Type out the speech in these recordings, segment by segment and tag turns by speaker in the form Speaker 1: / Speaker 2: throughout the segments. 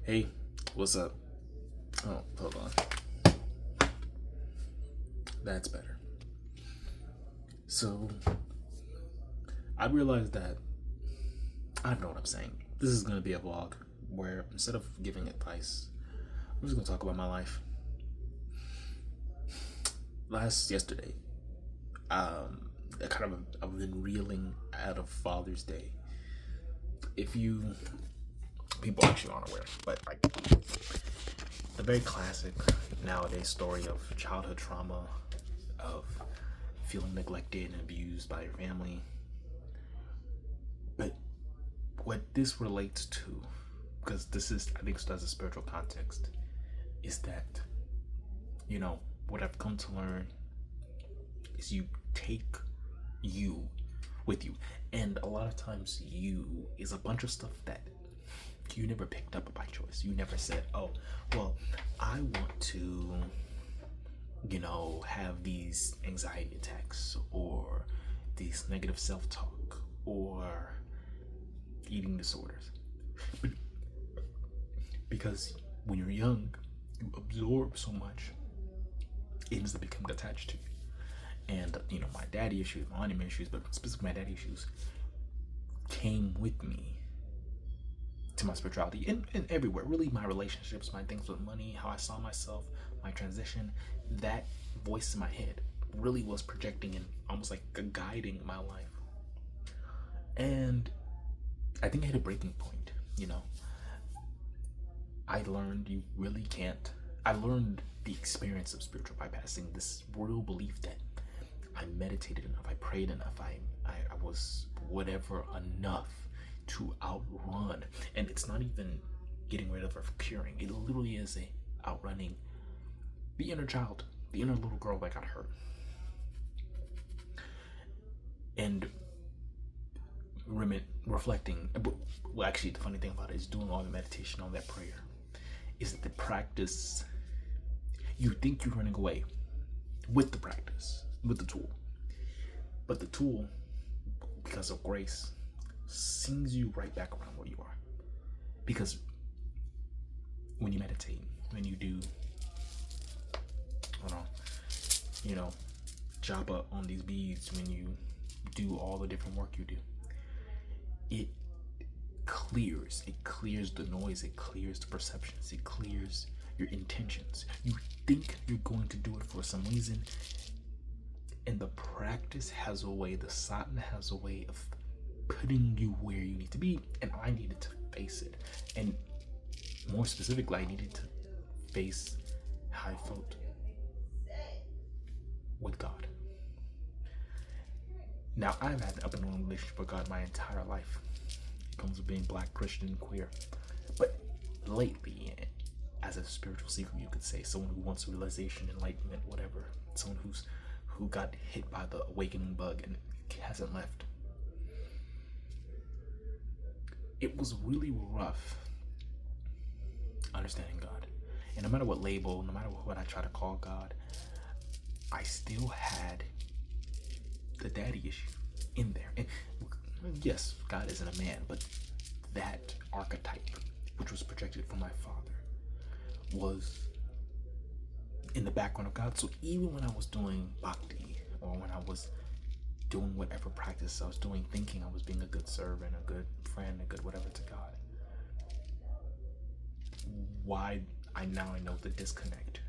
Speaker 1: Hey, what's up? Oh, hold on. That's better. So, I realized that I don't know what I'm saying. This is going to be a vlog where instead of giving advice, I'm just going to talk about my life. Yesterday, I've been reeling out of Father's Day. If you people actually aren't aware, but like the very classic nowadays story of childhood trauma, of feeling neglected and abused by your family. But what this relates to, because this is, I think, this has a spiritual context, is that, what I've come to learn is you take you with you. And a lot of times, you is a bunch of stuff that you never picked up by choice. You never said, oh, well, I want to, have these anxiety attacks or these negative self talk or eating disorders. But because when you're young, you absorb so much, it ends up becoming attached to you. And, my daddy issues, my auntie issues, but specifically my daddy issues, came with me to my spirituality and everywhere. Really, my relationships, my things with money, how I saw myself, my transition, that voice in my head really was projecting and almost like guiding my life. And I think I hit a breaking point. I learned you really can't. I learned the experience of spiritual bypassing, this real belief that I meditated enough, I prayed enough, I was whatever enough to outrun. And it's not even getting rid of or curing. It literally is outrunning the inner child, the inner little girl that got hurt. And reflecting, well, actually, the funny thing about it is doing all the meditation, all that prayer, is that the practice, you think you're running away with the practice, with the tool. But the tool, because of grace, sings you right back around where you are. Because when you meditate, when you do, japa on these beads, when you do all the different work you do, it clears the noise, it clears the perceptions, it clears your intentions. You think you're going to do it for some reason, and the practice has a way, the sadhana has a way of putting you where you need to be. And I needed to face it, and more specifically, I needed to face how I felt with God. Now, I've had an up and down relationship with God my entire life. It comes with being Black, Christian, queer. But lately, as a spiritual seeker, you could say, someone who wants realization, enlightenment, whatever, someone who got hit by the awakening bug and hasn't left. It was really rough understanding God. And no matter what label, no matter what I try to call God, I still had the daddy issue in there. And yes, God isn't a man, but that archetype, which was projected from my father, was in the background of God. So even when I was doing bhakti, or when I was doing whatever practice I was doing, thinking I was being a good servant, a good friend, a good whatever to God, why I know the disconnect,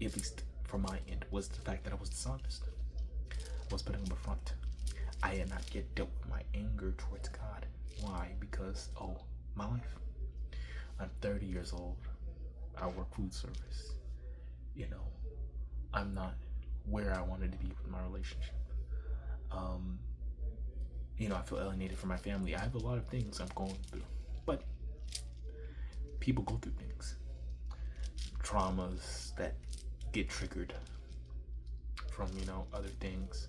Speaker 1: at least from my end, was the fact that I was dishonest. I was putting up a front. I had not yet dealt with my anger towards God. Why? Because, my life. I'm 30 years old. I work food service. I'm not where I wanted to be with my relationship. I feel alienated from my family. I have a lot of things I'm going through. But people go through things. Traumas that get triggered from, other things.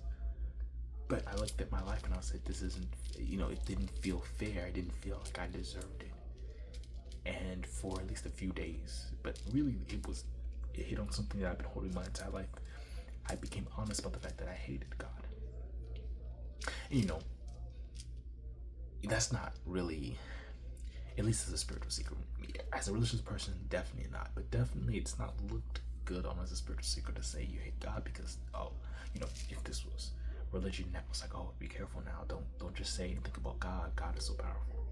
Speaker 1: But I looked at my life and I said, this isn't, it didn't feel fair. I didn't feel like I deserved it. And for at least a few days, but really it hit on something that I've been holding my entire life. I became honest about the fact that I hated God. And that's not really, At least as a spiritual seeker. As a religious person, definitely not. But definitely, it's not looked good on as a spiritual seeker to say you hate God because, oh, if this was religion, that was like, oh, be careful now. Don't just say anything about God. God is so powerful.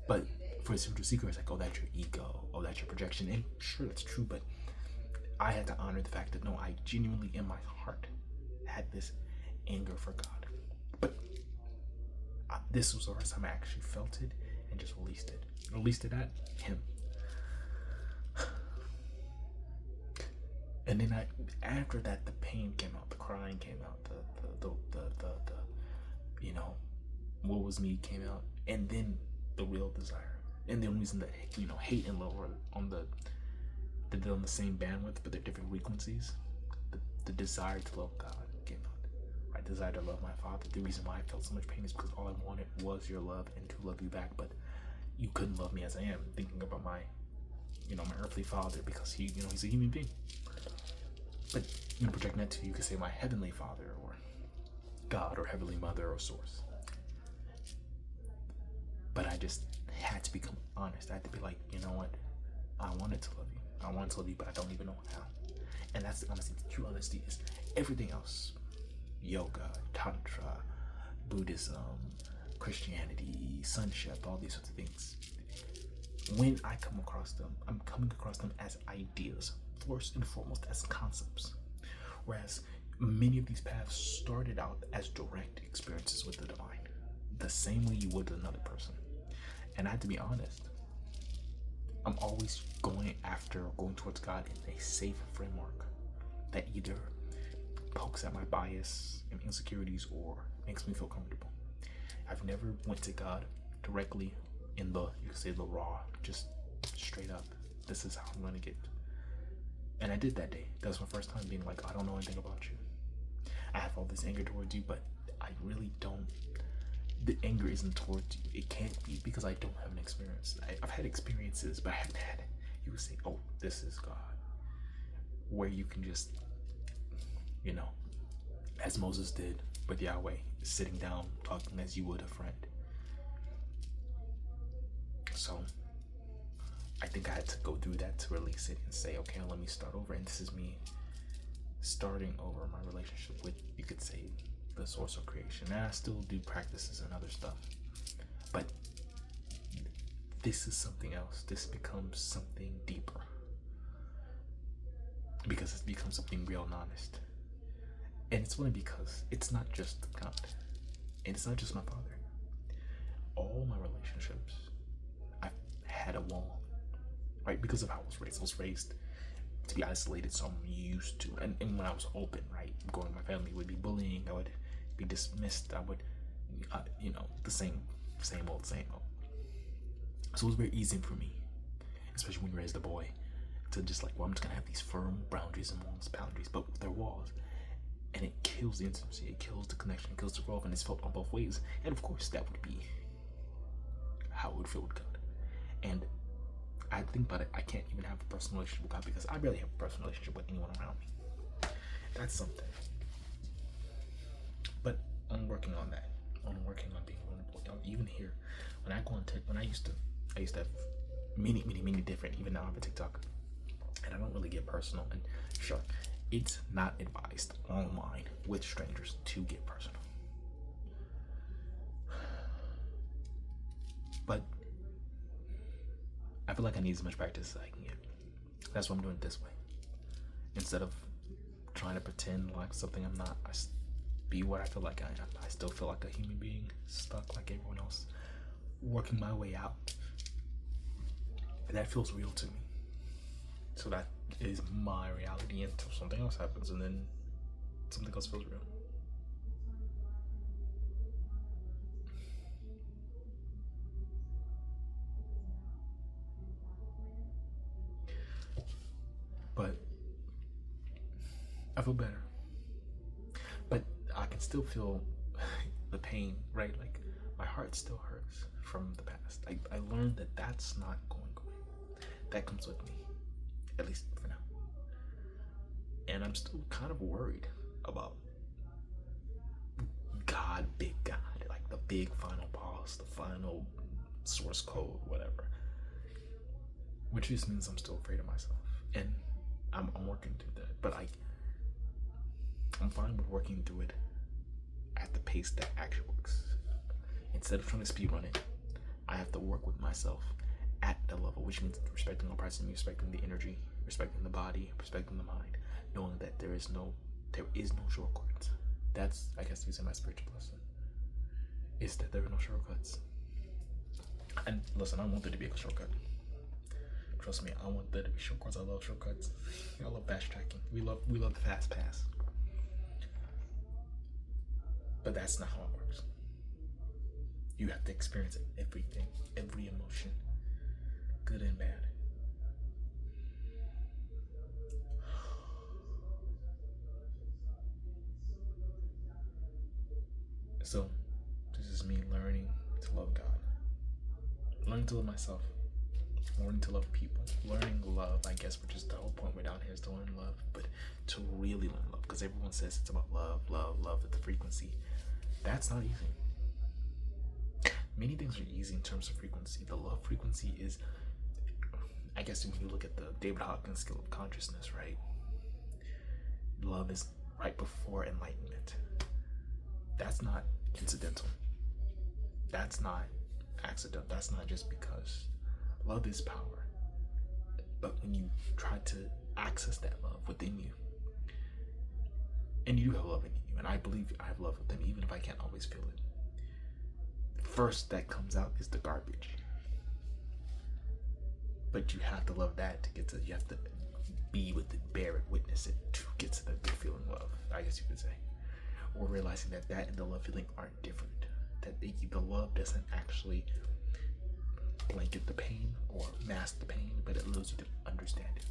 Speaker 1: But for a spiritual seeker, it's like, oh, that's your ego. Oh, that's your projection. And sure, that's true. But I had to honor the fact that no, I genuinely in my heart had this anger for God. But this was the first time I actually felt it and just released it. Released it at him. And then after that, the pain came out, the crying came out, the what was me came out, and then the real desire. And the only reason that hate and love are on they're on the same bandwidth, but they're different frequencies. The desire to love God came out. I desire to love my Father. The reason why I felt so much pain is because all I wanted was your love and to love you back, but you couldn't love me as I am. Thinking about my earthly father, because he's a human being. But projecting that to you could say my heavenly Father or God or Heavenly Mother or Source. But I just had to become honest. I had to be like, you know what? I wanted to love you. I wanted to love you, but I don't even know how. And that's the honesty. The true honesty is everything else. Yoga, Tantra, Buddhism, Christianity, sonship, all these sorts of things. When I come across them, I'm coming across them as ideas, first and foremost as concepts. Whereas many of these paths started out as direct experiences with the divine, the same way you would with another person. And I had to be honest, I'm always going towards God in a safe framework that either pokes at my bias and insecurities or makes me feel comfortable. I've never went to God directly in the raw, just straight up, this is how I'm gonna get. And I did that day. That was my first time being like, I don't know anything about you. I have all this anger towards you, but I really don't. The anger isn't towards you. It can't be, because I don't have an experience. I've had experiences, but I haven't had it. You would say, oh, this is God. Where you can just, as Moses did with Yahweh, sitting down, talking as you would a friend. So I think I had to go through that to release it and say, okay, let me start over. And this is me starting over my relationship with, you could say, the source of creation. And I still do practices and other stuff, but this is something else. This becomes something deeper, because it becomes something real and honest. And it's funny because it's not just God, and it's not just my father. All my relationships, I've had a wall, right? Because of how I was raised. I was raised to be isolated, so I'm used to. And when I was open, right, going to my family would be bullying. I would be dismissed. I would, the same old. So it was very easy for me, especially when you raised a boy, to just like, well, I'm just gonna have these firm boundaries and boundaries, but they're walls. And it kills the intimacy, it kills the connection, it kills the growth, and it's felt on both ways. And of course, that would be how it would feel with God. And I think about it, I can't even have a personal relationship with God because I barely have a personal relationship with anyone around me. That's something. But I'm working on that. I'm working on being vulnerable. Even here, when I go on TikTok, I used to have many different, even now I have a TikTok, and I don't really get personal. And sure, it's not advised online with strangers to get personal. But I feel like I need as much practice as I can get. That's why I'm doing it this way. Instead of trying to pretend like something I'm not, I be what I feel like I am. I still feel like a human being, stuck like everyone else, working my way out. And that feels real to me. So that is my reality until something else happens, and then something else feels real. But I feel better. But I can still feel the pain, right? Like my heart still hurts from the past. I learned that that's not going away. That comes with me, at least for now. And I'm still kind of worried about God, big God, like the big final boss, the final source code, whatever. Which just means I'm still afraid of myself, and I'm working through that. But I'm fine with working through it at the pace that actually works. Instead of trying to speed run it, I have to work with myself at the level, which means respecting the person, respecting the energy, respecting the body, respecting the mind, knowing that there is no shortcuts. That's, I guess, using my spiritual lesson, is that there are no shortcuts. And listen, I want there to be a shortcut. Trust me, I want there to be shortcuts. I love shortcuts. I love fast tracking. We love the fast pass. But that's not how it works. You have to experience everything, every emotion, good and bad. So, this is me learning to love God, learning to love myself, learning to love people, learning love, I guess, which is the whole point we're down here, is to learn love, but to really learn love, because everyone says it's about love at the frequency. That's not easy. Many things are easy in terms of frequency. The love frequency is, I guess, when you look at the David Hawkins scale of consciousness, right? Love is right before enlightenment. That's not incidental. That's not accidental. That's not just because. Love is power. But when you try to access that love within you, and you do have love in you, and I believe I have love with them, even if I can't always feel it. First that comes out is the garbage. But you have to love that to get to, you have to be with it, bear it, witness it, to get to the good feeling love, I guess you could say. Or realizing that and the love feeling aren't different. That the love doesn't actually blanket the pain or mask the pain, but it allows you to understand it.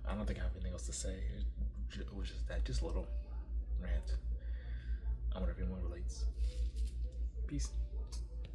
Speaker 1: I don't think I have anything else to say. It was just that, just a little rant on what everyone relates. Peace.